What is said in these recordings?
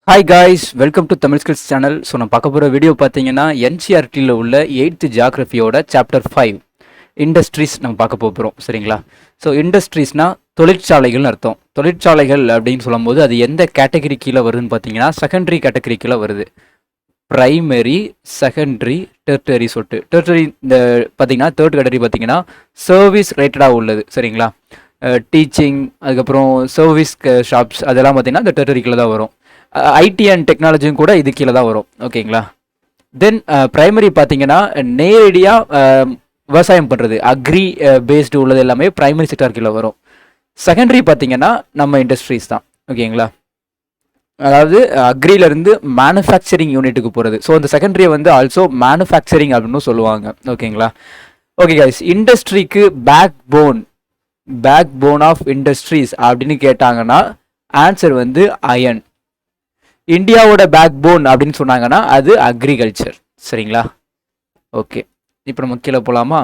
Hi guys, welcome to Tamil skills channel. So நான் பார்க்க போகிற வீடியோ பார்த்தீங்கன்னா என்சிஆர்டியில் உள்ள 8th ஜியாகிரஃபியோட சாப்டர் 5 இண்டஸ்ட்ரீஸ் நம்ம பார்க்க போகிறோம். சரிங்களா? ஸோ இண்டஸ்ட்ரீஸ்னால் தொழிற்சாலைகள்னு அர்த்தம். தொழிற்சாலைகள் அப்படின்னு சொல்லும்போது அது எந்த கேட்டகரி கீழே வருதுன்னு பார்த்தீங்கன்னா செகண்டரி கேட்டகரி கீழே வருது. ப்ரைமரி, செகண்டரி, டெர்டரி சொல்லிட்டு. டெர்டரி இந்த பார்த்தீங்கன்னா தேர்ட் கேட்டகரி பார்த்தீங்கன்னா சர்வீஸ் ரிலேட்டடாக உள்ளது. சரிங்களா? டீச்சிங், அதுக்கப்புறம் சர்வீஸ் ஷாப்ஸ் அதெல்லாம் பார்த்தீங்கன்னா இந்த டெர்டரி கீழே தான் வரும். ஐடி அண்ட் டெக்னாலஜியும் கூட இது கீழே தான் வரும். ஓகேங்களா? தென் ப்ரைமரி பார்த்தீங்கன்னா நேரடியாக விவசாயம் பண்ணுறது, அக்ரி பேஸ்டு உள்ளது எல்லாமே ப்ரைமரி செக்டார் கீழே வரும். செகண்டரி பார்த்தீங்கன்னா நம்ம இண்டஸ்ட்ரீஸ் தான். ஓகேங்களா? அதாவது அக்ரியிலேருந்து மேனுஃபேக்சரிங் யூனிட்டுக்கு போகிறது. ஸோ அந்த செகண்டரியை வந்து ஆல்சோ மேனுஃபேக்சரிங் அப்படின்னு சொல்லுவாங்க. ஓகேங்களா? ஓகே கைஸ், இண்டஸ்ட்ரிக்கு பேக் போன் ஆஃப் இண்டஸ்ட்ரீஸ் அப்படின்னு கேட்டாங்கன்னா ஆன்சர் வந்து அயன். இந்தியாவோட பேக் போன் அப்படின்னு சொன்னாங்கன்னா அது அக்ரிகல்ச்சர். சரிங்களா? ஓகே, இப்போ நம்ம கீழே போகலாமா?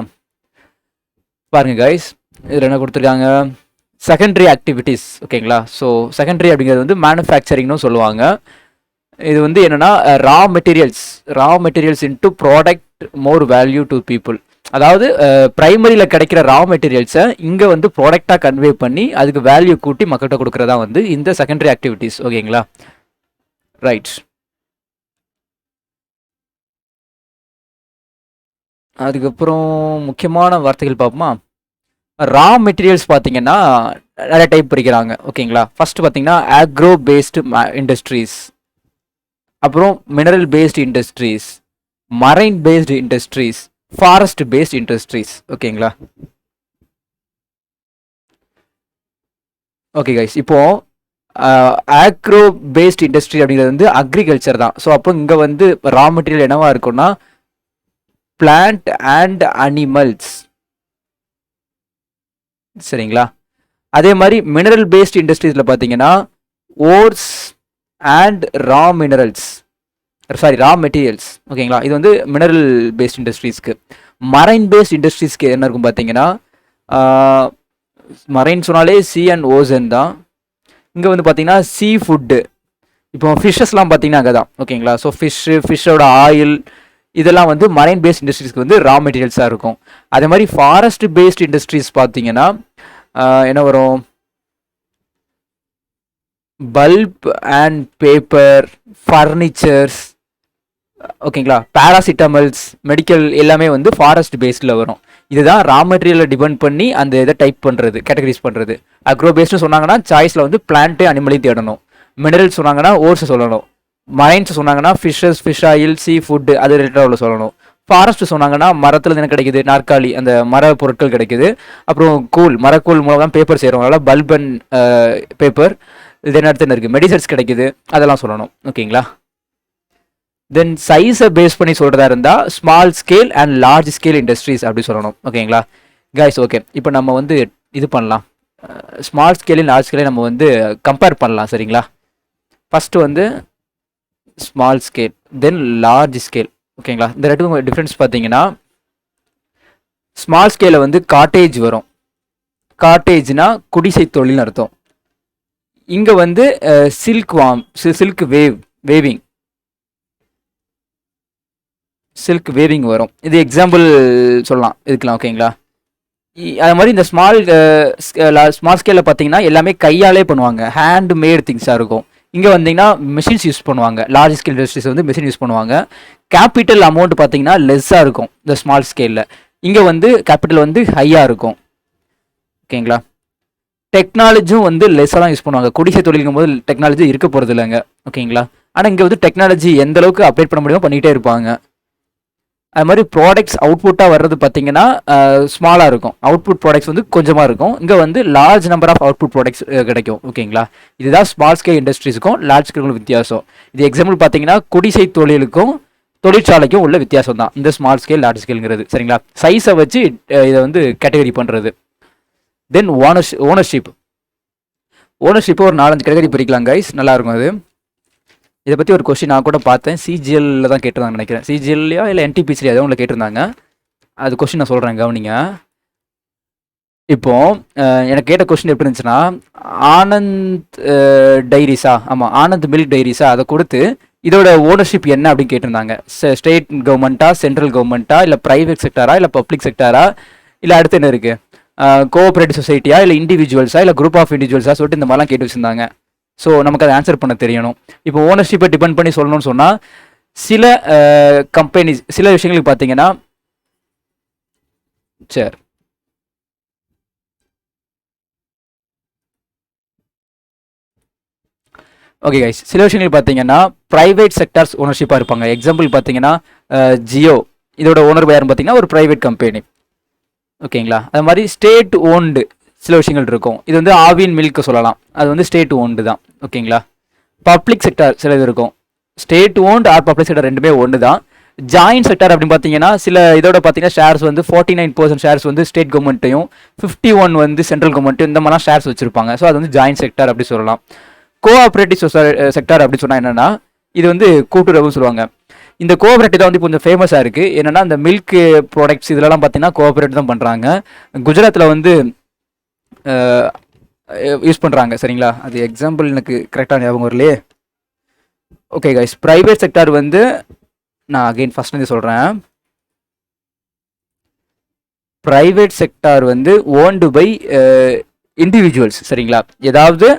பாருங்க கைஸ், இதில் என்ன கொடுத்துருக்காங்க, செகண்டரி ஆக்டிவிட்டீஸ். ஓகேங்களா? ஸோ செகண்டரி அப்படிங்கிறது வந்து மேனுஃபேக்சரிங்னு சொல்லுவாங்க. இது வந்து என்னென்னா raw materials into product more value to people. அதாவது ப்ரைமரியில் கிடைக்கிற ரா மெட்டீரியல்ஸை இங்கே வந்து ப்ராடக்டாக கன்வே பண்ணி அதுக்கு வேல்யூ கூட்டி மக்கள்கிட்ட கொடுக்குறதா வந்து இந்த செகண்டரி ஆக்டிவிட்டீஸ். ஓகேங்களா? ரைட். அதுக்கப்புறம் முக்கியமான வார்த்தைகள் பார்ப்போமா? ரா மெட்டீரியல்ஸ் பார்த்தீங்கன்னா நிறைய டைப் பிரிக்கிறாங்க. ஓகேங்களா? ஃபர்ஸ்ட் பார்த்தீங்கன்னா ஆக்ரோ பேஸ்டு இண்டஸ்ட்ரீஸ், அப்புறம் mineral based industries, marine based industries, forest paste industries. ஓகேங்களா? ஓகே கைஸ், இப்போ ஆக்ரோ பேஸ்ட் இண்டஸ்ட்ரி அப்படிங்கிறது வந்து அக்ரிகல்ச்சர் தான். ஸோ அப்போ இங்கே வந்து ரா மெட்டீரியல் என்னவா இருக்கும்னா பிளான்ட் அண்ட் அனிமல்ஸ். சரிங்களா? அதே மாதிரி மினரல் பேஸ்ட் இண்டஸ்ட்ரீஸில் பார்த்தீங்கன்னா ஓர்ஸ் அண்ட் ரா மெட்டீரியல்ஸ். ஓகேங்களா? இது வந்து மினரல் பேஸ்ட் இண்டஸ்ட்ரீஸ்க்கு. மரைன் பேஸ்ட் இண்டஸ்ட்ரீஸ்க்கு என்ன இருக்கும் பார்த்தீங்கன்னா, மரைன் சொன்னாலே சி அண்ட் ஓசன் தான். இங்கே வந்து பார்த்தீங்கன்னா சீ ஃபுட்டு, இப்போ ஃபிஷ்ஷஸ்லாம் பார்த்தீங்கன்னா அங்கே தான். ஓகேங்களா? ஸோ ஃபிஷ்ஷோட ஆயில் இதெல்லாம் வந்து மரைன் பேஸ்ட் இண்டஸ்ட்ரீஸ்க்கு வந்து ரா மெட்டீரியல்ஸாக இருக்கும். அதே மாதிரி ஃபாரஸ்ட் பேஸ்ட் இண்டஸ்ட்ரீஸ் பார்த்தீங்கன்னா என்ன வரும், பல்ப் அண்ட் பேப்பர், ஃபர்னிச்சர்ஸ். ஓகேங்களா? பேராசிட்டமல்ஸ், மெடிக்கல் எல்லாமே வந்து ஃபாரஸ்ட் பேஸ்டில் வரும். இதுதான் ரா மெட்டீரியலை டிபெண்ட் பண்ணி அந்த இதை டைப் பண்ணுறது, கேட்டகரிஸ் பண்ணுறது. அக்ரோ பேஸ்ட்னு சொன்னாங்கன்னா சாய்ஸில் வந்து பிளான்ட்டு அனிமலையும் தேடணும். மினரல்ஸ் சொன்னாங்கன்னா ஓர்ஸ் சொல்லணும். மரைன்ஸ் சொன்னாங்கன்னா ஃபிஷ்ஷஸ், ஃபிஷ் ஆயில், சீ ஃபுட்டு அது ரிலேட்டடாக உள்ள சொல்லணும். ஃபாரஸ்ட் சொன்னாங்கன்னா மரத்தில் என்ன கிடைக்குது, நாற்காலி, அந்த மர பொருட்கள் கிடைக்குது. அப்புறம் மரக்கூழ் மூலம் தான் பேப்பர் செய்கிறோம். அதனால் பல்ப் அண்ட் பேப்பர். இது என்ன அடுத்து இருக்குது, மெடிசன்ஸ் கிடைக்குது, அதெல்லாம் சொல்லணும். ஓகேங்களா? தென் சைஸை பேஸ் பண்ணி சொல்கிறதா இருந்தால் small scale and large scale industries அப்படி சொல்லணும். ஓகேங்களா கைஸ்? ஓகே, இப்போ நம்ம வந்து இது பண்ணலாம், ஸ்மால் ஸ்கேலையும் லார்ஜ் ஸ்கேலையும் நம்ம வந்து கம்பேர் பண்ணலாம். சரிங்களா? ஃபஸ்ட்டு வந்து ஸ்மால் ஸ்கேல், தென் லார்ஜ் ஸ்கேல். ஓகேங்களா? இந்த ரெண்டுக்கும் டிஃப்ரென்ஸ் பார்த்தீங்கன்னா ஸ்மால் ஸ்கேலில் வந்து காட்டேஜ் வரும். காட்டேஜ்னா குடிசை தொழில்னு அர்த்தம். இங்கே வந்து சில்க் வேவிங் வரும். இது எக்ஸாம்பிள் சொல்லலாம் இதுக்கெலாம். ஓகேங்களா? அது மாதிரி இந்த ஸ்மால் ஸ்கேலில் பார்த்தீங்கன்னா எல்லாமே கையாலே பண்ணுவாங்க, ஹேண்ட் மேட் திங்ஸாக இருக்கும். இங்கே வந்தீங்கன்னா மிஷின்ஸ் யூஸ் பண்ணுவாங்க. லார்ஜ் ஸ்கேல் இண்டஸ்ட்ரீஸ் வந்து மிஷின் யூஸ் பண்ணுவாங்க. கேபிட்டல் அமௌண்ட் பார்த்தீங்கன்னா லெஸ்ஸாக இருக்கும் இந்த ஸ்மால் ஸ்கேலில். இங்கே வந்து கேபிட்டல் வந்து ஹையாக இருக்கும். ஓகேங்களா? டெக்னாலஜியும் வந்து லெஸ்ஸாக தான் யூஸ் பண்ணுவாங்க. குடிசை தொழிலுக்கும் போது டெக்னாலஜி இருக்க போகிறது இல்லைங்க. ஓகேங்களா? ஆனால் இங்கே வந்து டெக்னாலஜி எந்த அளவுக்கு அப்டேட் பண்ண முடியுமோ பண்ணிகிட்டே இருப்பாங்க. அது மாதிரி ப்ராடக்ட்ஸ் அவுட்புட்டாக வர்றது பார்த்தீங்கன்னா ஸ்மாலாக இருக்கும். அவுட்புட் ப்ராடக்ட்ஸ் வந்து கொஞ்சமாக இருக்கும். இங்கே வந்து large number of output products கிடைக்கும். ஓகேங்களா? இதுதான் ஸ்மால் ஸ்கேல் இண்டஸ்ட்ரீஸுக்கும் லார்ஜ் ஸ்கேலுக்கும் வித்தியாசம். இது எக்ஸாம்பிள் பார்த்தீங்கன்னா குடிசை தொழிலுக்கும் தொழிற்சாலைக்கும் உள்ள வித்தியாசம் தான் இந்த ஸ்மால் ஸ்கேல் லார்ஜ் ஸ்கேலுங்கிறது. சரிங்களா? சைஸை வச்சு இதை வந்து கேட்டகரி பண்ணுறது. தென் ஓனர்ஷிப் ஒரு 4-5 கேட்டகரி பிரிக்கலாம் கைஸ், நல்லாயிருக்கும் அது. இதை பற்றி ஒரு கொஸ்டின் நான் கூட பார்த்தேன், சிஜிஎல்ல தான் கேட்டிருந்தாங்க நினைக்கிறேன். சிஜிஎல்லையா இல்லை என்டிபிசிலையா ஏதோ உங்களை கேட்டிருந்தாங்க. அது கொஸ்டின் நான் சொல்கிறேன், கவனிங்க. இப்போ எனக்கு கேட்ட கொஸ்டின் எப்படி இருந்துச்சுன்னா, ஆனந்த் டைரிஸா? ஆமா, ஆனந்த் மில்க் டைரிஸா? அத குடுத்து, இதோட ஓனர்ஷிப் என்ன அப்படின்னு கேட்டிருந்தாங்க. ஸ்டேட் கவர்மெண்ட்டா, சென்ட்ரல் கவர்மெண்ட்டா, இல்ல பிரைவேட் செக்டாரா, இல்ல பப்ளிக் செக்டாரா, இல்ல அடுத்து என்ன இருக்கு? கோஆப்பரேட்டிவ் சொசைட்டியா, இல்ல இண்டிவிஜுவல்ஸா, இல்ல குரூப் ஆஃப் இண்டிவிஜுவல்ஸா சொல்லிட்டு இந்த மாதிரிலாம் கேட்டு வச்சிருந்தாங்க. ஸோ நமக்கு அதை ஆன்சர் பண்ண தெரியணும். இப்போ ஓனர்ஷிப்பை டிபெண்ட் பண்ணி சொல்லணும்னு சொன்னா, சில கம்பெனிஸ் சில விஷயங்களுக்கு பார்த்தீங்கன்னா, சரி, ஓகே கைஸ், சில விஷயங்கள் பார்த்தீங்கன்னா பிரைவேட் செக்டார்ஸ் ஓனர்ஷிப்பாக இருப்பாங்க. எக்ஸாம்பிள் பார்த்தீங்கன்னா ஜியோ, இதோட ஓனர் யாருன்னு பார்த்தீங்கன்னா ஒரு பிரைவேட் கம்பெனி. ஓகேங்களா? அது மாதிரி ஸ்டேட் ஓன்டு சில விஷயங்கள் இருக்கும். இது வந்து ஆவின் மில்க் சொல்லலாம், அது வந்து ஸ்டேட் ஓன்டு தான். ஓகேங்களா? பப்ளிக் செக்டார் சில இது இருக்கும். State owned or public sector ரெண்டுமே ஒன்று தான். ஜாயின்ட் செக்டார் அப்படின்னு பார்த்தீங்கன்னா சில இதோட பார்த்தீங்கன்னா ஷேர்ஸ் வந்து 49% ஷேர்ஸ் வந்து ஸ்டேட் கவர்மெண்ட்டையும் 51 வந்து சென்ட்ரல் கவர்மெண்ட்டையும் இந்த மாதிரிலாம் ஷேர்ஸ் வச்சிருப்பாங்க. ஸோ அது வந்து ஜாயின்ட் செக்டார் அப்படி சொல்லலாம். கோஆப்ரேட்டிவ் செக்டார் அப்படி சொன்னா என்னன்னா, இது வந்து கூட்டுறவுன்னு சொல்லுவாங்க. இந்த கோஆபரேட்டிவ் தான் வந்து கொஞ்சம் ஃபேமஸாக இருக்குது. என்னன்னா இந்த மில்க் ப்ராடக்ட்ஸ் இதெல்லாம் பார்த்தீங்கன்னா கோஆபரேட்டிவ் தான் பண்ணுறாங்க. குஜராத்தில் வந்து யூஸ் பண்ணுறாங்க. சரிங்களா? அது எக்ஸாம்பிள் எனக்கு கரெக்டாக ஞாபகம் வரலையே. ஓகே கைஸ், ப்ரைவேட் செக்டார் வந்து நான் அகெயின் ஃபர்ஸ்ட் சொல்கிறேன். ப்ரைவேட் செக்டார் வந்து ஓன்டு பை இண்டிவிஜுவல்ஸ். சரிங்களா? ஏதாவது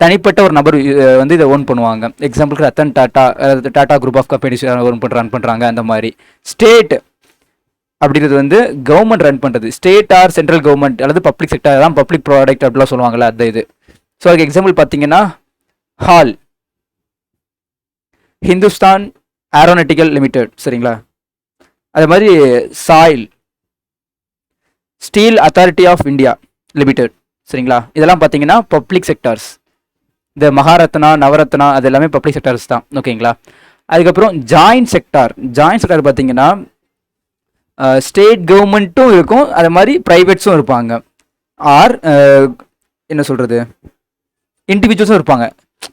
தனிப்பட்ட ஒரு நபர் வந்து இதை ஓன் பண்ணுவாங்க. எக்ஸாம்பிளுக்கு Ratan Tata, Tata group of companies run பண்ணுறாங்க. அந்த மாதிரி ஸ்டேட் அப்படிங்கிறது வந்து கவர்மெண்ட் ரன் பண்ணுறது. ஸ்டேட் ஆர் சென்ட்ரல் கவர்மெண்ட் அல்லது பப்ளிக் செக்டார் தான் பப்ளிக் ப்ராடக்ட் அப்படிலாம் சொல்லுவாங்கள்ல, அந்த இது. ஸோ அதுக்கு எக்ஸாம்பிள் பார்த்தீங்கன்னா ஹால், ஹிந்துஸ்தான் ஏரோநாட்டிக்கல் லிமிடெட். சரிங்களா? அது மாதிரி SAIL, steel authority of India limited. சரிங்களா? இதெல்லாம் பார்த்தீங்கன்னா பப்ளிக் செக்டார்ஸ். இந்த மகாரத்னா, நவரத்னா அது எல்லாமே பப்ளிக் செக்டார்ஸ் தான். ஓகேங்களா? அதுக்கப்புறம் ஜாயின்ட் செக்டார். ஜாயின்ட் செக்டார் பார்த்தீங்கன்னா ஸ்டேட் கவர்மெண்ட்டும் இருக்கும், அது மாதிரி ப்ரைவேட்ஸும் இருப்பாங்க. ஆர் என்ன சொல்கிறது, இண்டிவிஜுவல்ஸும் இருப்பாங்க.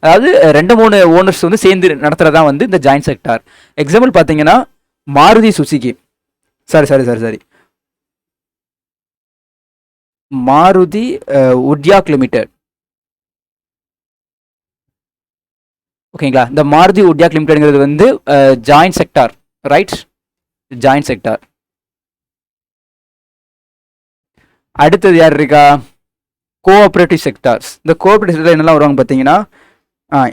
அதாவது 2-3 ஓனர்ஸ் வந்து சேர்ந்து நடத்துகிறதா வந்து இந்த ஜாயின்ட் செக்டார். எக்ஸாம்பிள் பார்த்தீங்கன்னா Maruti Suzuki, sorry Maruti Udyog limited. ஓகேங்களா? இந்த மாருதி உட்யாக் லிமிடெட்ங்கிறது வந்து joint sector. Right? Joint sector. அடுத்தது யார் இருக்கா? Cooperative sectors. இந்த கோஆப்ரேட்டிவ் செக்டார் என்னெல்லாம் வருவாங்க பார்த்தீங்கன்னா,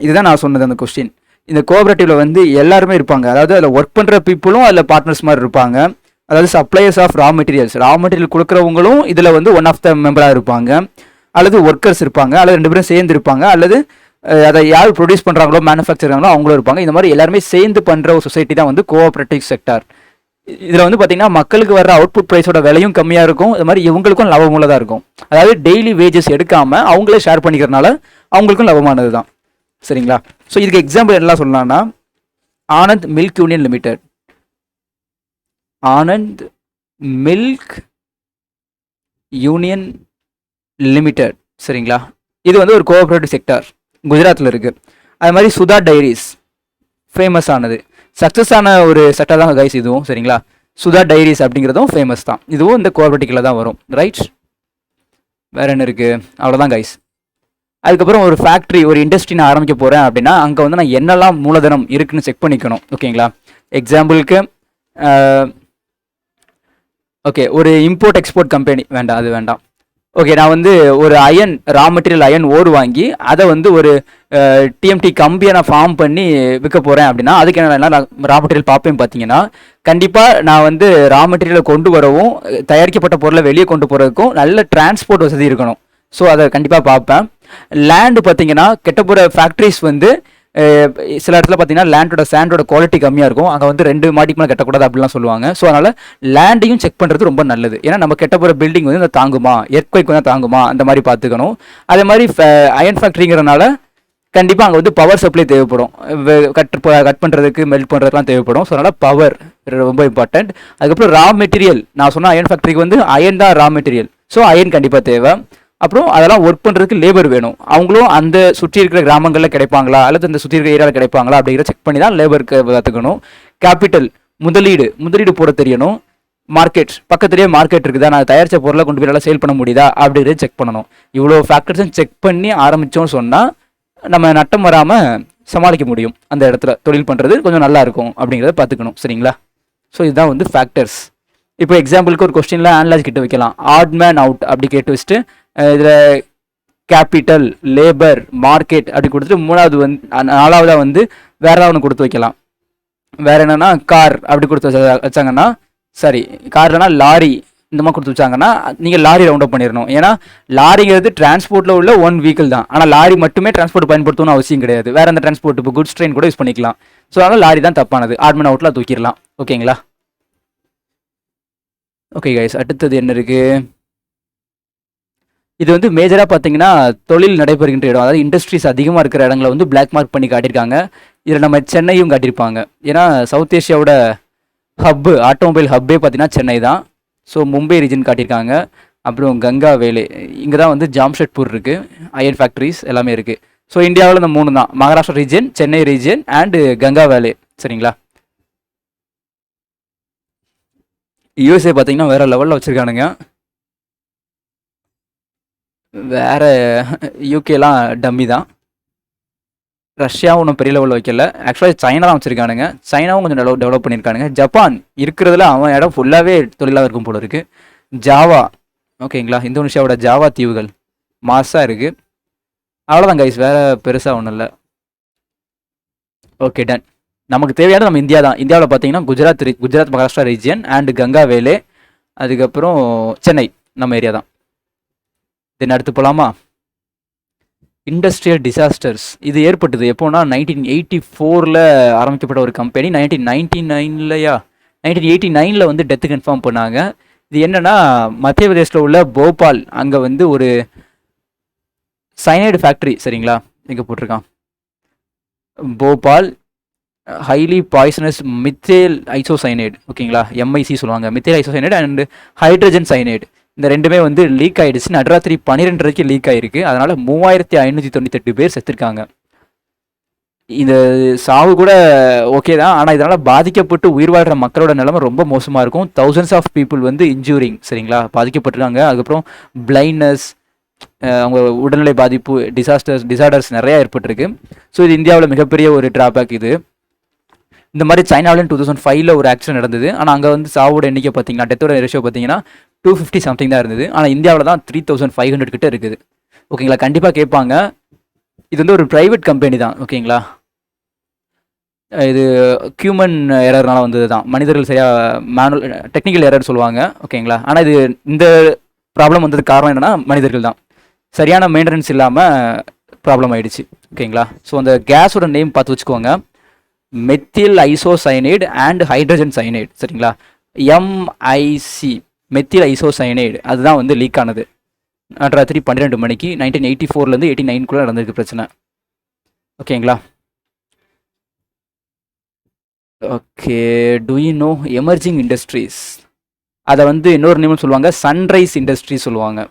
இதுதான் நான் சொன்னது அந்த கொஸ்டின். இந்த கோஆப்ரேட்டிவ்ல வந்து எல்லாருமே இருப்பாங்க. அதாவது அதில் ஒர்க் பண்ணுற பீப்புளும் அதில் பார்ட்னர்ஸ் மாதிரி இருப்பாங்க. அதாவது suppliers of raw materials, raw material கொடுக்குறவங்களும் இதில் வந்து ஒன் ஆஃப் த மெம்பராக இருப்பாங்க. அல்லது ஒர்க்கர்ஸ் இருப்பாங்க, அல்லது 2 பேரும் சேர்ந்து இருப்பாங்க, அல்லது அதை யார் ப்ரொடியூஸ் பண்ணுறாங்களோ மேனுஃபேக்சராங்களோ அவங்களும் இருப்பாங்க. இந்த மாதிரி எல்லாருமே சேர்ந்து பண்ணுற ஒரு சொசைட்டி தான் வந்து கோஆப்ரேட்டிவ் செக்டார். இதில் வந்து பார்த்தீங்கன்னா மக்களுக்கு வர அவுட்புட் ப்ரைஸோட விலையும் கம்மியாக இருக்கும். இது மாதிரி இவங்களுக்கும் லாபமுள்ளதாக இருக்கும். அதாவது டெய்லி வேஜஸ் எடுக்காமல் அவங்களே ஷேர் பண்ணிக்கிறதுனால அவங்களுக்கும் லாபமானது தான். சரிங்களா? ஸோ இதுக்கு எக்ஸாம்பிள் என்னலாம் சொல்லலாம்னா, Anand milk union limited, Anand milk union limited. சரிங்களா? இது வந்து ஒரு கோஆப்ரேட்டிவ் செக்டார், குஜராத்தில் இருக்குது. அது மாதிரி சுதா டைரிஸ் ஃபேமஸ் ஆனது, சக்ஸஸ் ஆன ஒரு செக்டார் தான் கைஸ் இதுவும். சரிங்களா? சுதா டைரிஸ் அப்படிங்கிறதும் ஃபேமஸ் தான். இதுவும் இந்த கோஆப்ரேட்டிவ்ல தான் வரும். ரைட்? வேற என்ன இருக்குது? அவ்வளோதான் கைஸ். அதுக்கப்புறம் ஒரு ஃபேக்ட்ரி, ஒரு இண்டஸ்ட்ரி நான் ஆரம்பிக்க போகிறேன் அப்படின்னா அங்கே வந்து நான் என்னெல்லாம் மூலதனம் இருக்குன்னு செக் பண்ணிக்கணும். ஓகேங்களா? எக்ஸாம்பிளுக்கு ஓகே, ஒரு இம்போர்ட் எக்ஸ்போர்ட் கம்பெனி வேண்டாம், அது வேண்டாம். ஓகே, நான் வந்து ஒரு iron raw material iron ore வாங்கி அதை வந்து ஒரு டிஎம்டி கம்பியை நான் ஃபார்ம் பண்ணி விற்க போகிறேன் அப்படின்னா அதுக்கு என்ன ரா மெட்டீரியல் பார்ப்பேன். பார்த்தீங்கன்னா கண்டிப்பாக நான் வந்து ரா மெட்டீரியலை கொண்டு வரவும் தயாரிக்கப்பட்ட பொருளை வெளியே கொண்டு போகிறதுக்கும் நல்ல டிரான்ஸ்போர்ட் வசதி இருக்கணும். ஸோ அதை கண்டிப்பாக பார்ப்பேன். லேண்டு பார்த்தீங்கன்னா கெட்ட போகிற ஃபேக்ட்ரிஸ் வந்து சில இடத்துல பார்த்தீங்கன்னா சேண்டோட குவாலிட்டி கம்மியாக இருக்கும். அங்கே வந்து 2 மாடிக்கு மேலே கட்டக்கூடாது அப்படிலாம் சொல்லுவாங்க. ஸோ அதனால் லேண்டையும் செக் பண்ணுறது ரொம்ப நல்லது. ஏன்னா நம்ம கெட்ட போகிற பில்டிங் வந்து தாங்குமா, எர்த்குவைக் வந்து தாங்குமா, அந்த மாதிரி பார்த்துக்கணும். அதே மாதிரி அயன் ஃபேக்ட்ரிங்கிறனால கண்டிப்பாக அங்கே வந்து பவர் சப்ளை தேவைப்படும். கட் பண்ணுறதுக்கு மெல்ட் பண்ணுறதுலாம் தேவைப்படும். ஸோ அதனால் பவர் ரொம்ப இம்பார்ட்டன்ட். அதுக்கப்புறம் ரா மெட்டீரியல், நான் சொன்ன அயன் ஃபேக்ட்ரிக்கு வந்து அயன் தான் ரா மெட்டீரியல். ஸோ அயன் கண்டிப்பாக தேவை. அப்புறம் அதெல்லாம் ஒர்க் பண்ணுறதுக்கு லேபர் வேணும். அவங்களும் அந்த சுற்றி இருக்கிற கிராமங்களில் கிடைப்பாங்களா அல்லது அந்த சுற்றி இருக்கிற ஏரியாவில் கிடைப்பாங்களா அப்படிங்கிற செக் பண்ணி தான் லேபருக்கு பார்த்துக்கணும். கேபிட்டல், முதலீடு போட தெரியணும். மார்க்கெட் பக்கத்துலேயே மார்க்கெட் இருக்குதா, நான் தயாரித்த பொருளை கொண்டு போய் நல்லா சேல் பண்ண முடியுதா அப்படிங்கிறத செக் பண்ணணும். இவ்வளோ ஃபேக்டர்ஸும் செக் பண்ணி ஆரம்பித்தோம்னு சொன்னால் நம்ம நட்டம் வராமல் சமாளிக்க முடியும். அந்த இடத்துல தொழில் பண்ணுறது கொஞ்சம் நல்லா இருக்கும் அப்படிங்கிறத பார்த்துக்கணும். சரிங்களா? ஸோ இதுதான் வந்து ஃபேக்டர்ஸ். இப்போ எக்ஸாம்பிளுக்கு ஒரு கொஸ்டினில் ஆனலாஜ் கிட்ட வைக்கலாம். ஆட் மேன் அவுட் அப்படி கேட்டு வச்சுட்டு இதில் கேபிட்டல், லேபர், மார்க்கெட் அப்படி கொடுத்துட்டு மூணாவது வந்து நாலாவதாக வந்து வேற ஏதாவது ஒன்று கொடுத்து வைக்கலாம். வேற என்னன்னா கார் அப்படி கொடுத்து வச்சாங்கன்னா, சாரி கார்லனா லாரி இந்த மாதிரி கொடுத்து வச்சாங்கன்னா நீங்கள் லாரி ரவுண்ட் அப் பண்ணிடணும். ஏன்னா லாரிங்கிறது டிரான்ஸ்போர்ட்டில் உள்ள ஒன் வெஹிக்கிள் தான். ஆனால் லாரி மட்டுமே டிரான்ஸ்போர்ட் பயன்படுத்தணும்னு அவசியம் கிடையாது. வேற எந்த டிரான்ஸ்போர்ட் இப்போ குட்ஸ் ட்ரெயின் கூட யூஸ் பண்ணிக்கலாம். ஸோ அதனால் லாரி தான் தப்பானது. ஆட்மன் அவுட்டில் தூக்கிடலாம். ஓகேங்களா? ஓகே கைஸ், அடுத்தது என்ன இருக்கு? இது வந்து மேஜராக பார்த்தீங்கன்னா தொழில் நடைபெறுகின்ற இடம், அதாவது இண்டஸ்ட்ரீஸ் அதிகமாக இருக்கிற இடங்களை வந்து பிளாக் மார்க் பண்ணி காட்டியிருக்காங்க. இதில் நம்ம சென்னையும் காட்டியிருப்பாங்க. ஏன்னா சவுத் ஏஷியாவோட ஹப்பு, ஆட்டோமொபைல் ஹப்பே பார்த்தீங்கன்னா சென்னை தான். ஸோ மும்பை ரீஜன் காட்டியிருக்காங்க. அப்புறம் கங்கா வேலே, இங்கே தான் வந்து ஜாம்ஷெட்பூர் இருக்குது, அயன் ஃபேக்ட்ரிஸ் எல்லாமே இருக்குது. ஸோ இந்தியாவில் இந்த 3 தான்: Maharashtra region, Chennai region and Ganga வேலே. சரிங்களா? யூஎஸ்ஏ பார்த்தீங்கன்னா வேறு லெவலில் வச்சுருக்கானுங்க. வேறு யூகேலாம் டம்மி தான். ரஷ்யாவும் ஒன்றும் பெரிய லெவலில் வைக்கல. ஆக்சுவலாக சைனா தான் வச்சுருக்கானுங்க. சைனாவும் கொஞ்சம் டெவலப் பண்ணியிருக்கானுங்க. ஜப்பான் இருக்கிறதுல அவன் இடம் ஃபுல்லாகவே தொழிலாக இருக்கும் போல இருக்குது. ஜாவா, ஓகேங்களா, இந்தோனேஷியாவோட ஜாவா தீவுகள் மாசாக இருக்குது. அவ்வளோதான் கைஸ், வேறு பெருசாக ஒன்றும் இல்லை. Okay, done. நமக்கு தேவையான நம்ம இந்தியா தான். இந்தியாவில் பார்த்தீங்கன்னா Gujarat Maharashtra region and Ganga valley, அதுக்கப்புறம் சென்னை நம்ம ஏரியா தான். தென் அடுத்து போகலாமா? இண்டஸ்ட்ரியல் டிசாஸ்டர்ஸ் இது ஏற்பட்டது எப்போனா 1984 ஆரம்பிக்கப்பட்ட ஒரு கம்பெனி 1989 வந்து டெத்து கன்ஃபார்ம் பண்ணாங்க. இது என்னன்னா மத்திய பிரதேசில் உள்ள போபால், அங்கே வந்து ஒரு சைனைடு ஃபேக்ட்ரி. சரிங்களா? எங்கே போட்டிருக்கான்? போபால் ஹைலி பாய்சனஸ் மித்தேல் ஐசோசைனைடு, ஓகேங்களா, MIC சொல்லுவாங்க. மித்தேல் ஐசோசைனைடு அண்ட் ஹைட்ரஜன் சைனைடு, இந்த ரெண்டுமே வந்து லீக் ஆகிடுச்சு. நடுராத்திரி 12:30 லீக் ஆகிருக்கு. அதனால் 3598 பேர் செத்துருக்காங்க. இந்த சாவு கூட ஓகே தான், ஆனால் இதனால் பாதிக்கப்பட்டு உயிர் வாழ்கிற மக்களோட நிலைமை ரொம்ப மோசமாக இருக்கும். தௌசண்ட்ஸ் ஆஃப் பீப்புள் வந்து இன்ஜூரிங், சரிங்களா, பாதிக்கப்பட்டிருக்காங்க. அதுக்கப்புறம் பிளைண்ட்னஸ், அவங்க உடல்நிலை பாதிப்பு, டிசார்டர்ஸ் நிறையா ஏற்பட்டிருக்கு. ஸோ இது இந்தியாவில் மிகப்பெரிய ஒரு டிராபேக். இது இந்த மாதிரி சைனாவிலும் 2005 ஒரு ஆக்சிடென்ட் நடந்தது. ஆனால் அங்கே வந்து சாவோட எண்ணிக்கை பார்த்தீங்கன்னா, டெத்தோட ரேஷியோ பார்த்தீங்கன்னா 250 சம்திங் தான் இருந்தது. ஆனால் இந்தியாவில் தான் 3500 கிட்ட இருக்குது. ஓகேங்களா? கண்டிப்பாக கேட்பாங்க. இது வந்து ஒரு ப்ரைவேட் கம்பெனி தான். ஓகேங்களா? இது ஹியூமன் எரர்னால வந்தது தான். மனிதர்கள் சரியாக டெக்னிக்கல் எரர் சொல்லுவாங்க. ஓகேங்களா? ஆனால் இது இந்த ப்ராப்ளம் வந்ததுக்கு காரணம் என்னென்னா மனிதர்கள் தான். சரியான மெயின்டெனன்ஸ் இல்லாமல் ப்ராப்ளம் ஆகிடுச்சு. ஓகேங்களா? ஸோ அந்த கேஸோட நேம் பார்த்து வச்சுக்கோங்க. Methyl isocyanide and hydrogen cyanide. சரிங்களா? MIC, மெத்தில் ஐசோசைனைடு, அதுதான் வந்து லீக் ஆனது. ராத்திரி 12 மணிக்கு 1984 89 நடந்திருக்கு பிரச்சனை. ஓகேங்களா? Okay, do you know emerging industries? அதை வந்து இன்னொரு நேம் சொல்லுவாங்க, சன்ரைஸ் இண்டஸ்ட்ரி சொல்லுவாங்க.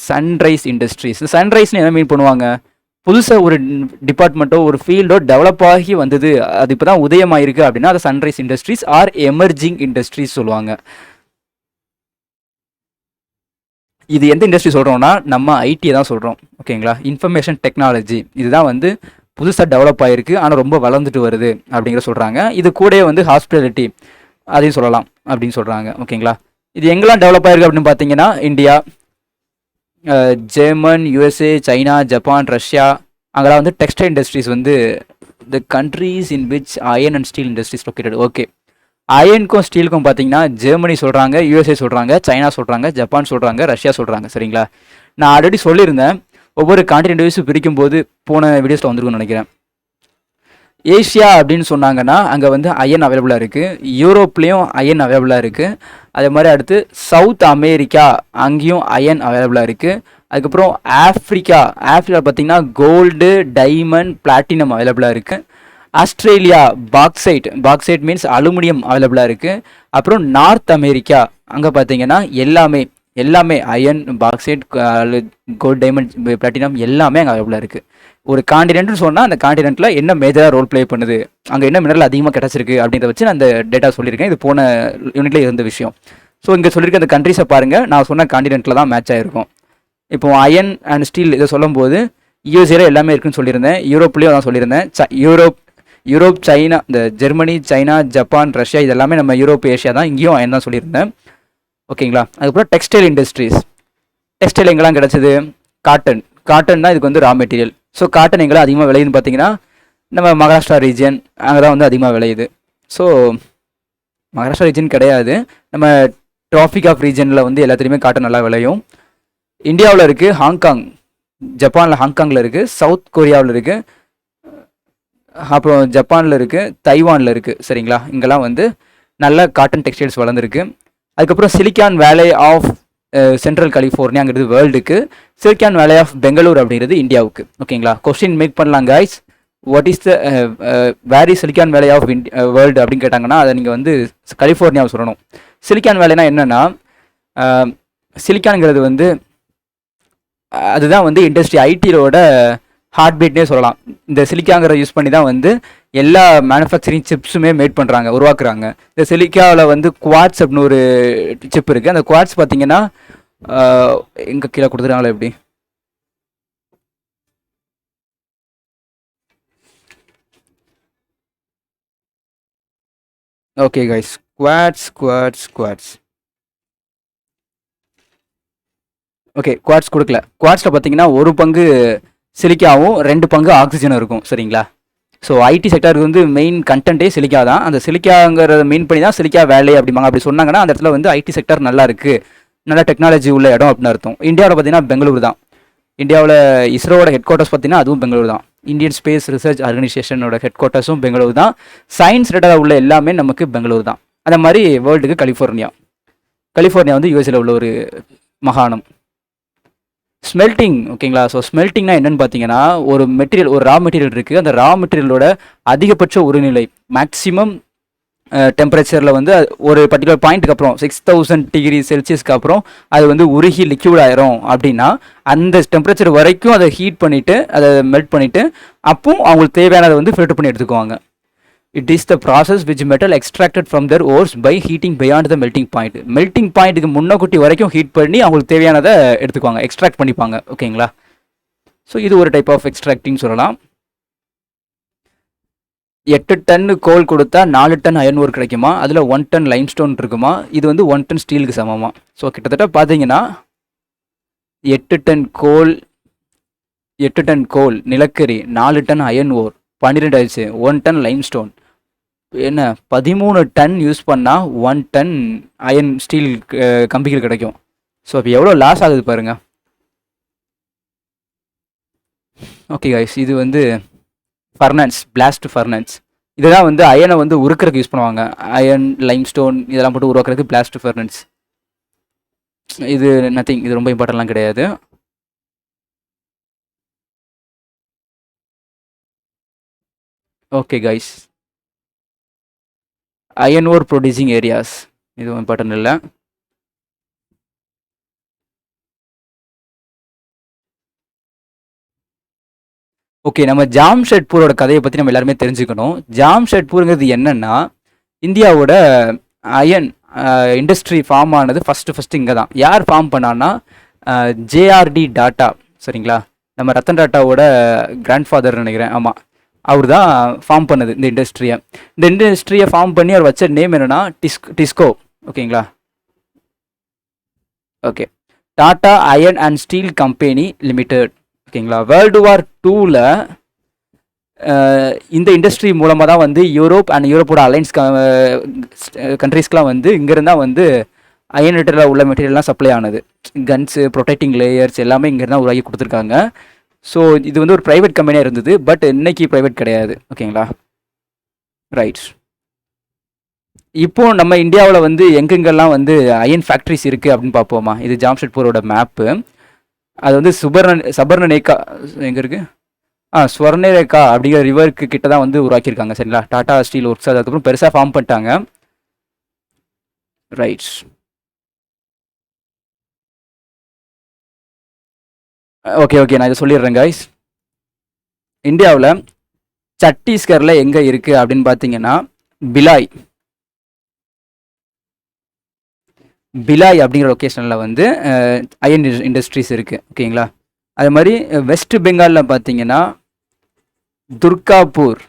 Sunrise industries. சன்ரைஸ்னு என்ன மீன் பண்ணுவாங்க? புதுசாக ஒரு டிபார்ட்மெண்ட்டோ ஒரு ஃபீல்டோ டெவலப் ஆகி வந்தது, அது இப்போ தான் உதயமாயிருக்கு அப்படின்னா அதை sunrise industries are emerging industries சொல்லுவாங்க. இது எந்த இண்டஸ்ட்ரி சொல்கிறோம்னா நம்ம ஐடியை தான் சொல்கிறோம். ஓகேங்களா? இன்ஃபர்மேஷன் டெக்னாலஜி, இதுதான் வந்து புதுசாக டெவலப் ஆகிருக்கு ஆனால் ரொம்ப வளர்ந்துட்டு வருது அப்படிங்கிற சொல்கிறாங்க. இது கூட வந்து ஹாஸ்பிட்டாலிட்டி அதையும் சொல்லலாம் அப்படின்னு சொல்கிறாங்க. ஓகேங்களா? இது எங்கெல்லாம் டெவலப் ஆகிருக்கு அப்படின்னு பார்த்தீங்கன்னா India, German, USA, China, Japan, Russia, அங்கெல்லாம் வந்து டெக்ஸ்டைல் இண்டஸ்ட்ரீஸ் வந்து the countries in which iron and steel industries located. Okay, அயனுக்கும் ஸ்டீலுக்கும் பார்த்தீங்கன்னா ஜெர்மனி சொல்கிறாங்க, USA சொல்கிறாங்க, சைனா சொல்கிறாங்க, ஜப்பான் சொல்கிறாங்க, ரஷ்யா சொல்கிறாங்க. சரிங்களா? நான் ஆல்ரெடி சொல்லியிருந்தேன், ஒவ்வொரு கான்டினென்ட் வைஸும் பிரிக்கும் போது போன வீடியோஸில் வந்துருக்குன்னு நினைக்கிறேன். ஏஷியா அப்படின்னு சொன்னாங்கன்னா அங்கே வந்து அயன் அவைலபிளாக இருக்குது. யூரோப்லேயும் அயன் அவைலபிளாக இருக்குது. அதே மாதிரி அடுத்து சவுத் அமெரிக்கா, அங்கேயும் அயன் அவைலபிளாக இருக்குது. அதுக்கப்புறம் ஆஃப்ரிக்கா பார்த்திங்கன்னா கோல்டு, டைமண்ட், பிளாட்டினம் அவைலபிளாக இருக்குது. ஆஸ்திரேலியா பாக்சைட் மீன்ஸ் அலுமினியம் அவைலபிளாக இருக்குது. அப்புறம் நார்த் அமெரிக்கா அங்கே பார்த்தீங்கன்னா எல்லாமே iron, bauxite, gold, diamond, platinum எல்லாமே அங்கே அவைலபிளாக இருக்குது. ஒரு காண்டினென்ட்னு சொன்னால் அந்த காண்டினென்ட்டில் என்ன மேஜராக ரோல் ப்ளே பண்ணுது, அங்கே என்ன மினரல் அதிகமாக கிடச்சிருக்கு அப்படின்றத வச்சு நான் அந்த டேட்டா சொல்லியிருக்கேன். இது போன யூனிட்ல இருந்த விஷயம். ஸோ இங்கே சொல்லியிருக்க அந்த கண்ட்ரிஸை பாருங்கள், நான் சொன்ன காண்டினென்ட்டில் தான் மேட்ச் ஆகிருக்கும். இப்போ அயன் அண்ட் ஸ்டீல் இதை சொல்லும்போது யூஎஸ்ஏல எல்லாமே இருக்குன்னு சொல்லியிருந்தேன், யூரோப்லேயும் தான் சொல்லியிருந்தேன். யூரோப், சைனா, இந்த ஜெர்மனி, சைனா, ஜப்பான், ரஷ்யா இது எல்லாமே நம்ம யூரோப், ஏஷியா தான். இங்கேயும் அயன் தான் சொல்லியிருந்தேன். ஓகேங்களா. அதுக்கப்புறம் டெக்ஸ்டைல் இண்டஸ்ட்ரீஸ். டெக்ஸ்டைல் எங்கெல்லாம் கிடச்சிது? காட்டன் தான் இதுக்கு வந்து ரா மெட்டீரியல். ஸோ காட்டன் எங்கெல்லாம் அதிகமாக விளையுதுன்னு பார்த்தீங்கன்னா நம்ம மகாராஷ்டிரா ரீஜன் அங்கே தான் வந்து அதிகமாக விளையுது. ஸோ மகாராஷ்டிரா ரீஜன் கிடையாது, நம்ம ட்ராபிக் ஆஃப் ரீஜனில் வந்து எல்லாத்துலேயுமே காட்டன் நல்லா விளையும். இந்தியாவில் இருக்குது, ஹாங்காங், ஜப்பானில் ஹாங்காங்கில் இருக்குது, சவுத் கொரியாவில் இருக்குது, அப்புறம் ஜப்பானில் இருக்குது, தைவானில் இருக்குது. சரிங்களா. இங்கெல்லாம் வந்து நல்ல காட்டன் டெக்ஸ்டைல்ஸ் வளர்ந்துருக்கு. அதுக்கப்புறம் சிலிக்கான் வேலே ஆஃப் சென்ட்ரல் கலிஃபோர்னியாங்கிறது வேர்ல்டுக்கு, சிலிக்கான் வேலே ஆஃப் பெங்களூர் அப்படிங்கிறது இந்தியாவுக்கு. ஓகேங்களா. கொஸ்டின் மேக் பண்ணலாம் guys. What is the where is silicon valley of வேர்ல்டு அப்படின்னு கேட்டாங்கன்னா அதை நீங்கள் வந்து கலிஃபோர்னியாவை சொல்லணும். சிலிக்கான் வேலைனா என்னென்னா, சிலிக்கான்ங்கிறது வந்து அதுதான் வந்து இண்டஸ்ட்ரி ஐடியோட ஹார்ட் பீட்னே சொல்லலாம். இந்த சிலிக்காங்கிறத யூஸ் பண்ணி தான் வந்து எல்லா மேனுஃபேக்சரிங் சிப்ஸுமே மேட் பண்ணுறாங்க, உருவாக்குறாங்க. இந்த சிலிக்காவில் வந்து குவாட்ஸ் அப்படின்னு ஒரு சிப் இருக்குது. அந்த குவாட்ஸ் பார்த்தீங்கன்னா எங்கே கீழே கொடுத்துருக்காங்களா எப்படி? Okay guys, quartz. Okay, quartz கொடுக்கல. குவாட்ஸில் பார்த்தீங்கன்னா 1 பங்கு சிலிக்காவும் 2 பங்கு ஆக்சிஜனும் இருக்கும். சரிங்களா. ஸோ ஐடி செக்டருக்கு வந்து மெயின் கண்டென்ட்டே சிலிக்கா தான். அந்த சிலிக்காங்கிறத மெயின் பண்ணி தான் சிலிக்கா வேலை அப்படிம்பாங்க. அப்படி சொன்னாங்கன்னா அந்த இடத்துல வந்து ஐடி செக்டர் நல்லா இருக்குது, நல்ல டெக்னாலஜி உள்ள இடம் அப்படின்னு அர்த்தம். இந்தியாவில் பார்த்தீங்கன்னா பெங்களூர் தான். இந்தியாவில் இஸ்ரோவோட ஹெட் குவார்ட்டர்ஸ் பார்த்தீங்கன்னா அதுவும் பெங்களூர் தான். இந்தியன் ஸ்பேஸ் ரிசர்ச் ஆர்கனைசேஷனோட ஹெட் குவார்ட்டர்ஸும் பெங்களூர் தான். சயின்ஸ் ரிலேட்டடாக உள்ள எல்லாமே நமக்கு பெங்களூர் தான். அந்த மாதிரி வேர்ல்டுக்கு கலிஃபோர்னியா வந்து யூஎஸ்ஏல உள்ள ஒரு மாகாணம். ஸ்மெல்ட்டிங். ஓகேங்களா. ஸோ ஸ்மெல்ட்டிங்னா என்னென்னு பார்த்தீங்கன்னா, ஒரு மெட்டீரியல், ஒரு ரா மெட்டீரியல் இருக்குது. அந்த ரா மெட்டீரியலோட அதிகபட்ச உருநிலை மேக்ஸிமம் டெம்பரேச்சரில் வந்து ஒரு பர்டிகுலர் பாயிண்ட்டுக்கு அப்புறம் 6000 டிகிரி செல்சியஸ்க்கு அப்புறம் அது வந்து உருகி லிக்யூட் ஆயிரும் அப்படின்னா அந்த டெம்பரேச்சர் வரைக்கும் அதை ஹீட் பண்ணிவிட்டு அதை மெல்ட் பண்ணிவிட்டு அப்போ அவங்களுக்கு தேவையானதை வந்து ஃபில்டர் பண்ணி எடுத்துக்குவாங்க. It is the process which metal extracted from the ores by heating beyond the melting point. Melting பாயிண்ட்டுக்கு முன்னக்கூட்டி வரைக்கும் ஹீட் பண்ணி அவங்களுக்கு தேவையானதை எடுத்துக்குவாங்க, எக்ஸ்ட்ராக்ட் பண்ணிப்பாங்க. ஓகேங்களா. ஸோ இது ஒரு டைப் ஆஃப் எக்ஸ்ட்ராக்டிங் சொல்லலாம். 8 டன் கோல் கொடுத்தா 4 டன் அயன் ஓர் கிடைக்குமா, அதில் 1 டன் லைம்ஸ்டோன் இருக்குமா, இது வந்து 1 டன் ஸ்டீலுக்கு சமமா. ஸோ கிட்டத்தட்ட பார்த்தீங்கன்னா 8 டன் கோல் நிலக்கரி, 4 டன் அயன் ஓர், 12 ஆயிடுச்சு, 1 டன் லைம்ஸ்டோன், என்ன 13 டன் யூஸ் பண்ணால் 1 டன் அயன் ஸ்டீல் கம்பிகள் கிடைக்கும். ஸோ இப்போ எவ்வளோ லாஸ் ஆகுது பாருங்கள். ஓகே கைஸ், இது வந்து ஃபர்னன்ஸ், பிளாஸ்ட் ஃபர்னன்ஸ். இதெல்லாம் வந்து அயனை வந்து உருக்கிறதுக்கு யூஸ் பண்ணுவாங்க. அயன், லைம்ஸ்டோன் இதெல்லாம் போட்டு உருவாக்குறதுக்கு பிளாஸ்ட் ஃபர்னன்ஸ். இது நத்திங், இது ரொம்ப இம்பார்ட்டன்ட்லாம் கிடையாது. Okay guys, iron ore producing areas இதுவும் இம்பார்ட்டன்ட் இல்லை. ஓகே, நம்ம ஜாம்ஷெட்பூரோட கதையை பற்றி நம்ம எல்லாருமே தெரிஞ்சுக்கணும். ஜாம்ஷெட்பூருங்கிறது என்னென்னா, இந்தியாவோட அயன் இண்டஸ்ட்ரி ஃபார்ம் ஆனது ஃபஸ்ட்டு இங்கே தான். யார் ஃபார்ம் பண்ணான்னா ஜேஆர்டி டாட்டா. சரிங்களா. நம்ம ரத்தன் டாட்டாவோட கிராண்ட் ஃபாதர் நினைக்கிறேன். ஆமாம், அவர் தான் ஃபார்ம் பண்ணது இந்த இண்டஸ்ட்ரியை. இந்த இண்டஸ்ட்ரியை ஃபார்ம் பண்ணி அவர் வச்ச நேம் என்னென்னா டிஸ்கோ. ஓகேங்களா. Okay, Tata iron and steel company limited. ஓகேங்களா. வேர்ல்டு வார் 2ல் இந்த இண்டஸ்ட்ரி மூலமாக தான் வந்து யூரோப் அண்ட் யூரோப்போட அலைன்ஸ் கண்ட்ரீஸ்க்கெலாம் வந்து இங்கேருந்தான் வந்து அயன் ரிலேட்டடில் உள்ள மெட்டீரியல்லாம் சப்ளை ஆனது. கன்ஸு, ப்ரொடெக்டிங் லேயர்ஸ் எல்லாமே இங்கேருந்தான் உருவாக்கி கொடுத்துருக்காங்க. ஸோ இது வந்து ஒரு ப்ரைவேட் கம்பெனியாக இருந்தது, பட் இன்னைக்கு ப்ரைவேட் கிடையாது. ஓகேங்களா. ரைட். இப்போ நம்ம இந்தியாவில் வந்து எங்கெங்கெல்லாம் வந்து அயன் ஃபேக்ட்ரிஸ் இருக்குது அப்படின்னு பார்ப்போமா. இது ஜாம்ஷெட்பூரோட மேப்பு. அது வந்து சபர்ணரேகா எங்கே இருக்குது? ஸ்வர்ணரேகா அப்படிங்கிற ரிவருக்கு கிட்ட தான் வந்து உருவாக்கியிருக்காங்க. சரிங்களா. டாடா ஸ்டீல் ஒர்க்ஸ் அதுக்கப்புறம் பெருசாக ஃபார்ம் பண்ணிட்டாங்க. ரைட். ஓகே, நான் இதை சொல்லிடுறேன் கைஸ். இந்தியாவில் சத்தீஸ்கரில் எங்கே இருக்குது அப்படின்னு பார்த்தீங்கன்னா பிலாய் பிலாய் அப்படிங்கிற லொக்கேஷனில் வந்து அயன் இண்டஸ்ட்ரீஸ் இருக்குது. ஓகேங்களா. அது மாதிரி வெஸ்ட் பெங்காலில் பார்த்தீங்கன்னா துர்காப்பூர்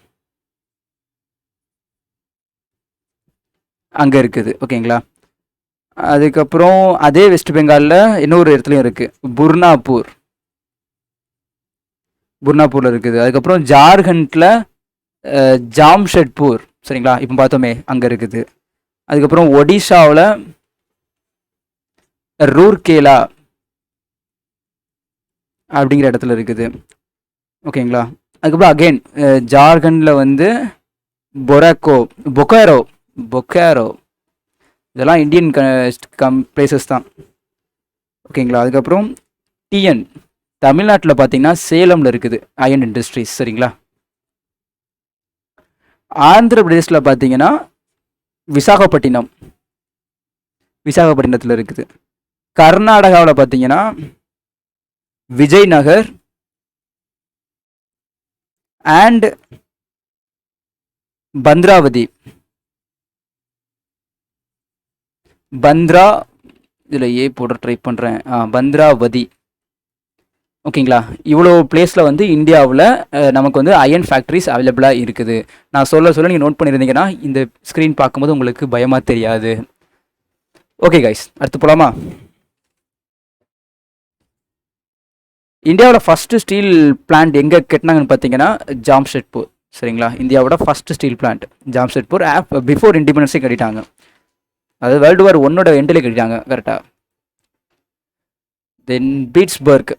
அங்கே இருக்குது. ஓகேங்களா. அதுக்கப்புறம் அதே வெஸ்ட் பெங்காலில் இன்னொரு இடத்துலையும் இருக்குது, புர்னாப்பூரில் இருக்குது. அதுக்கப்புறம் ஜார்க்கண்டில் ஜாம்ஷெட்பூர், சரிங்களா, இப்போ பார்த்தோமே அங்கே இருக்குது. அதுக்கப்புறம் ஒடிஷாவில் ரூர்கேலா அப்படிங்கிற இடத்துல இருக்குது. ஓகேங்களா. அதுக்கப்புறம் அகெயின் ஜார்க்கண்டில் வந்து பொக்காரோ இதெல்லாம் இந்தியன் பிளேசஸ் தான். ஓகேங்களா. அதுக்கப்புறம் டிஎன் தமிழ்நாட்டில் பார்த்தீங்கன்னா சேலமில் இருக்குது அயன் இண்டஸ்ட்ரீஸ். சரிங்களா. ஆந்திர பிரதேசில் பார்த்தீங்கன்னா விசாகப்பட்டினத்தில் இருக்குது. கர்நாடகாவில் பார்த்தீங்கன்னா விஜய்நகர் அண்ட் இதில் போட ட்ரை பண்ணுறேன், பந்த்ராவதி. ஓகேங்களா. இவ்வளோ பிளேஸில் வந்து இந்தியாவில் நமக்கு வந்து அயன் ஃபேக்ட்ரிஸ் அவைலபிளாக இருக்குது. நான் சொல்ல நீங்கள் நோட் பண்ணியிருந்தீங்கன்னா இந்த ஸ்க்ரீன் பார்க்கும்போது உங்களுக்கு பயமாக தெரியாது. ஓகே கைஸ், அடுத்து போகலாமா? இந்தியாவோட ஃபஸ்ட்டு ஸ்டீல் பிளான்ட் எங்கே கட்டினாங்கன்னு பார்த்தீங்கன்னா ஜாம்ஷெட்பூர். சரிங்களா. இந்தியாவோட first steel plant Jamshedpur. Before இண்டிபெண்டன்ஸே கட்டிட்டாங்க. அது வேர்ல்டு வார் 1 எண்டில் கட்டிட்டாங்க கரெக்டாக. தென் பீட்ஸ்பர்க்,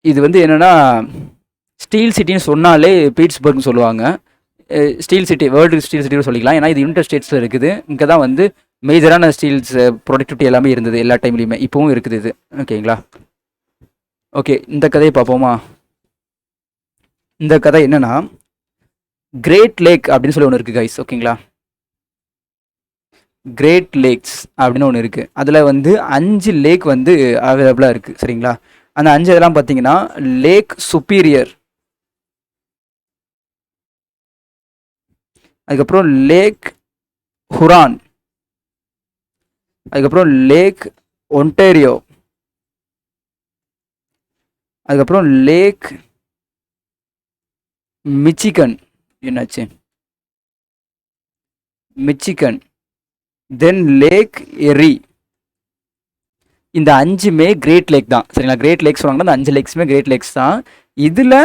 இது வந்து என்னென்னா ஸ்டீல் சிட்டின்னு சொன்னாலே பீட்ஸ்பர்க்னு சொல்லுவாங்க. ஸ்டீல் சிட்டி, வேர்ல்டு ஸ்டீல் சிட்டின்னு சொல்லிக்கலாம். ஏன்னா இது யுனைடெட் ஸ்டேட்ஸில் இருக்குது. இங்கே தான் வந்து மேஜரான ஸ்டீல்ஸ் ப்ரொடக்டிவிட்டி எல்லாமே இருந்தது எல்லா டைம்லையுமே, இப்போவும் இருக்குது இது. ஓகேங்களா. ஓகே, இந்த கதையை பார்ப்போமா? இந்த கதை என்னன்னா கிரேட் லேக் அப்படின்னு சொல்லி ஒன்று இருக்குது கைஸ். ஓகேங்களா. கிரேட் லேக்ஸ் அப்படின்னு ஒன்று இருக்குது. அதில் வந்து 5 லேக் வந்து அவைலபிளாக இருக்குது. சரிங்களா. அந்த 5 இதெல்லாம் பார்த்தீங்கன்னா லேக் சுப்பீரியர், அதுக்கப்புறம் லேக் ஹுரான், அதுக்கப்புறம் லேக் ஒன்டேரியோ, அதுக்கப்புறம் லேக் மிச்சிகன், தென் லேக் எரி. இந்த 5மே கிரேட் லேக் தான். சரிங்களா. கிரேட் லேக் சொன்னாங்கன்னா இந்த 5 லேக்ஸுமே கிரேட் லேக்ஸ் தான். இதில்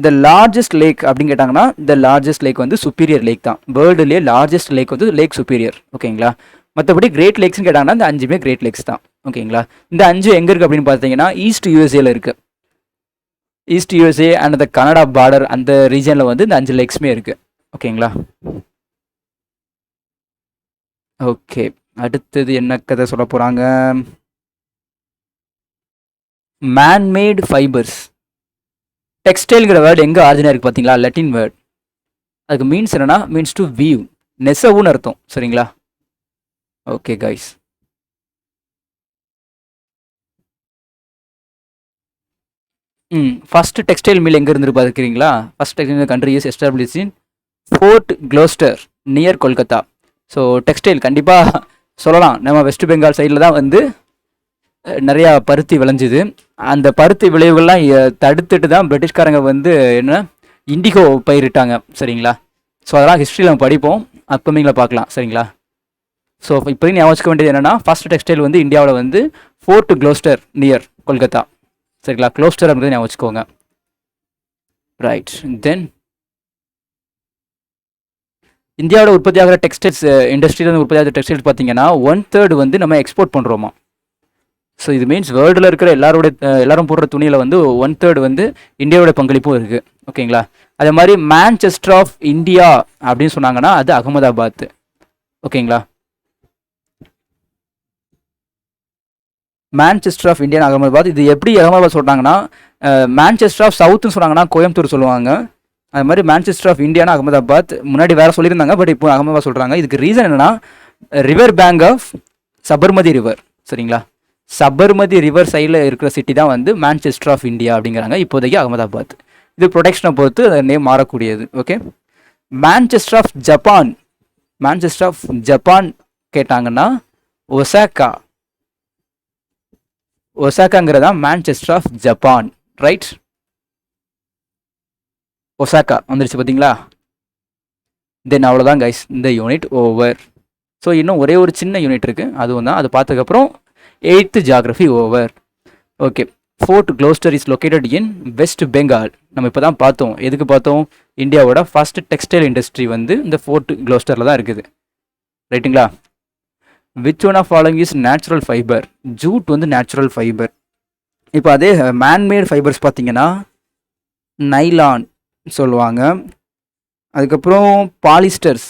த லார்ஜஸ்ட் லேக் அப்படின்னு கேட்டாங்கன்னா த லார்ஜஸ்ட் லேக் வந்து சுப்பீரியர் லேக் தான். வேர்ல்டுலேயே லார்ஜஸ்ட் லேக் வந்து லேக் சுப்பீரியர். ஓகேங்களா. மற்றபடி கிரேட் லேக்ஸ்னு கேட்டாங்கன்னா இந்த 5மே கிரேட் லேக்ஸ் தான். ஓகேங்களா. இந்த 5 எங்கே இருக்குது அப்படின்னு பார்த்தீங்கன்னா ஈஸ்ட் யூஎஸ்ஏல இருக்குது. ஈஸ்ட் யூஎஸ்ஏ அண்ட் அந்த கனடா பார்டர் அந்த ரீஜனில் வந்து இந்த 5 லேக்ஸுமே இருக்குது. ஓகேங்களா. ஓகே, அடுத்தது என்ன கதை சொல்ல போகிறாங்க? Man-made fibres. டெக்ஸ்டைல்ங்கிற வேர்டு எங்கே ஆரிஜினாக இருக்குது பார்த்தீங்களா? Latin word. அதுக்கு மீன்ஸ் என்னன்னா மீன்ஸ் டு வீவ், நெசவுன்னு அர்த்தம். சரிங்களா. Okay guys, first textile mill எங்கே இருந்து பார்க்குறீங்களா? First textile country is establish in Fort Gloster near Kolkata. So textile கண்டிப்பாக சொல்லலாம் நம்ம வெஸ்ட் பெங்கால் சைடில் தான் வந்து நிறையா பருத்தி விளைஞ்சுது. அந்த பருத்தி விளைவுகள்லாம் தடுத்துட்டு தான் பிரிட்டிஷ்காரங்க வந்து என்ன இண்டிகோ பயிரிட்டாங்க. சரிங்களா. ஸோ அதெல்லாம் ஹிஸ்ட்ரியில் நம்ம படிப்போம், அப்கமிங்கில் பார்க்கலாம். சரிங்களா. ஸோ இப்போதைக்கு ஞாபகம் வச்சுக்க வேண்டியது என்னென்னா ஃபர்ஸ்ட் டெக்ஸ்டைல் வந்து இந்தியாவில் வந்து ஃபோர்ட் க்ளோஸ்டர் நியர் கொல்கத்தா. சரிங்களா. க்ளோஸ்டர் அப்படிங்கிறது ஞாபகம் வச்சுக்கோங்க. ரைட். தென் இந்தியாவோட உற்பத்தி ஆகிற டெக்ஸ்டைல்ஸ் இண்டஸ்ட்ரியில் உற்பத்தி ஆகிற டெக்ஸ்டைல்ஸ் பார்த்தீங்கன்னா 1/3 வந்து நம்ம எக்ஸ்போர்ட் பண்ணுறோமா. ஸோ இது மீன்ஸ் வேர்ல்டில் இருக்கிற எல்லாரும் போடுற துணியில் வந்து 1/3 வந்து இந்தியாவோட பங்களிப்பும் இருக்குது. ஓகேங்களா. அதே மாதிரி மான்செஸ்டர் ஆஃப் இந்தியா அப்படின்னு சொன்னாங்கன்னா அது அகமதாபாத். ஓகேங்களா. Manchester of India Ahmedabad. இது எப்படி அகமதாபாத் சொல்கிறாங்கன்னா மான்செஸ்டர் ஆஃப் சவுத்துன்னு சொன்னாங்கன்னா கோயம்புத்தூர் சொல்லுவாங்க. அது மாதிரி மான்செஸ்டர் ஆஃப் இந்தியானா அகமதாபாத். முன்னாடி வேறு சொல்லியிருந்தாங்க, பட் இப்போ அகமதாபாத் சொல்கிறாங்க. இதுக்கு ரீசன் என்னென்னா river bank of Sabarmati river. சரிங்களா. சபர்மதி ரிவர் சைடில் இருக்கிற சிட்டி தான் வந்து மான்செஸ்டர் ஆஃப் இந்தியா அப்படிங்கிறாங்க. இப்போதைக்கு அகமதாபாத். இது ப்ரொடெக்ஷனை பொறுத்து அந்த நேம் மாறக்கூடியது. Okay. Manchester of Japan. Manchester of Japan கேட்டாங்கன்னா ஒசாக்கா. ஒசாக்காங்கிறதா Manchester of Japan. Right. Osaka வந்துருச்சு பார்த்தீங்களா. தென் அவ்வளோதான் கைஸ், இந்த யூனிட் ஓவர். ஸோ இன்னும் ஒரே ஒரு சின்ன யூனிட் இருக்குது, அதுவும் தான். அது பார்த்ததுக்கப்புறம் 8th geography over. Okay. Fort Gloster is located in West Bengal. நம்ம இப்போ தான் பார்த்தோம். எதுக்கு பார்த்தோம்? இந்தியாவோட ஃபர்ஸ்ட் டெக்ஸ்டைல் இண்டஸ்ட்ரி வந்து இந்த ஃபோர்ட் க்ளோஸ்டரில் தான் இருக்குது. ரைட்டுங்களா. Which one of following is natural fibre? Jute வந்து நேச்சுரல் ஃபைபர். இப்போ அதே மேன்மேட் ஃபைபர்ஸ் பார்த்தீங்கன்னா நைலான் சொல்லுவாங்க. அதுக்கப்புறம் பாலிஸ்டர்ஸ்.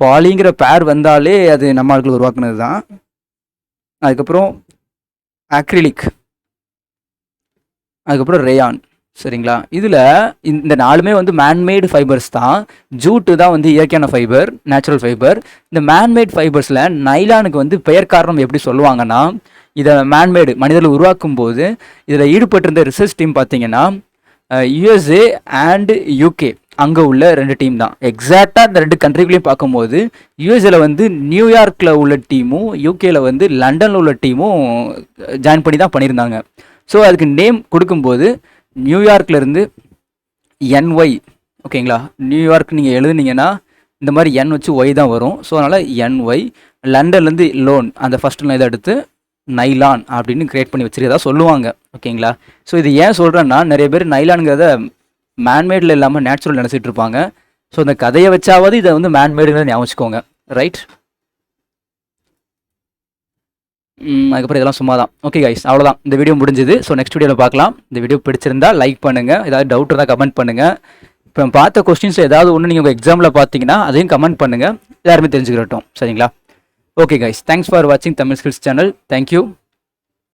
பாலிங்கிற பேர் வந்தாலே அது நம்ம ஆட்கள் உருவாக்குனது தான். அதுக்கப்புறம் அக்ரிலிக், அதுக்கப்புறம் ரேயான். சரிங்களா. இதில் இந்த 4மே வந்து மேன்மேடு ஃபைபர்ஸ் தான். ஜூட்டு தான் வந்து இயற்கையான ஃபைபர், நேச்சுரல் ஃபைபர். இந்த மேன்மேட் ஃபைபர்ஸில் நைலானுக்கு வந்து பெயர் காரணம் எப்படி சொல்லுவாங்கன்னா, இதை மேன்மேடு மனிதர்கள் உருவாக்கும் போது இதில் ஈடுபட்டிருந்த ரிசர்ச் டீம் பார்த்தீங்கன்னா யுஎஸ்ஏ அண்ட் யூகே, அங்கே உள்ள 2 டீம் தான். எக்ஸாக்டாக இந்த 2 கண்ட்ரிகளையும் பார்க்கும்போது யூஎஸ்ஏல வந்து நியூயார்க்கில் உள்ள டீமும் யூகேல வந்து லண்டனில் உள்ள டீமும் ஜாயின் பண்ணி தான் பண்ணியிருந்தாங்க. ஸோ அதுக்கு நேம் கொடுக்கும்போது நியூயார்க்லேருந்து என்ஒய். ஓகேங்களா. நியூயார்க் நீங்கள் எழுதுனீங்கன்னா இந்த மாதிரி என் வச்சு ஒய் தான் வரும். ஸோ அதனால் என்ஒய். லண்டன்லேருந்து லோன், அந்த ஃபஸ்ட் இதை எடுத்து நைலான் அப்படின்னு கிரியேட் பண்ணி வச்சுருக்கதா சொல்லுவாங்க. ஓகேங்களா. ஸோ இது ஏன் சொல்கிறேன்னா, நிறைய பேர் நைலானுங்கிறத மேன்மேடில் இல்லாமல் நேச்சுரல் நினச்சிட்டு இருப்பாங்க. ஸோ இந்த கதையை வச்சாவது இதை வந்து மேன்மேடுங்கிறத ஞாபகம் வச்சுக்கோங்க. ரைட். அதுக்கப்புறம் இதெல்லாம் சும்மா தான். ஓகே கைஸ், அவ்வளோதான். இந்த வீடியோ முடிஞ்சுது. ஸோ நெக்ஸ்ட் வீடியோவில் பார்க்கலாம். இந்த வீடியோ பிடிச்சிருந்தா லைக் பண்ணுங்கள். ஏதாவது டவுட் இருந்தால் கமெண்ட் பண்ணுங்கள். இப்போ பார்த்த கொஸ்டின்ஸ் ஏதாவது ஒன்று நீங்கள் உங்கள் எக்ஸாமில் பார்த்தீங்கன்னா அதையும் கமெண்ட் பண்ணுங்கள். எல்லாருமே தெரிஞ்சுக்கிறட்டும். சரிங்களா. ஓகே கைஸ், தேங்க்ஸ் ஃபார் வாட்சிங் தமிழ் ஸ்கில்ஸ் சேனல். தேங்க்யூ.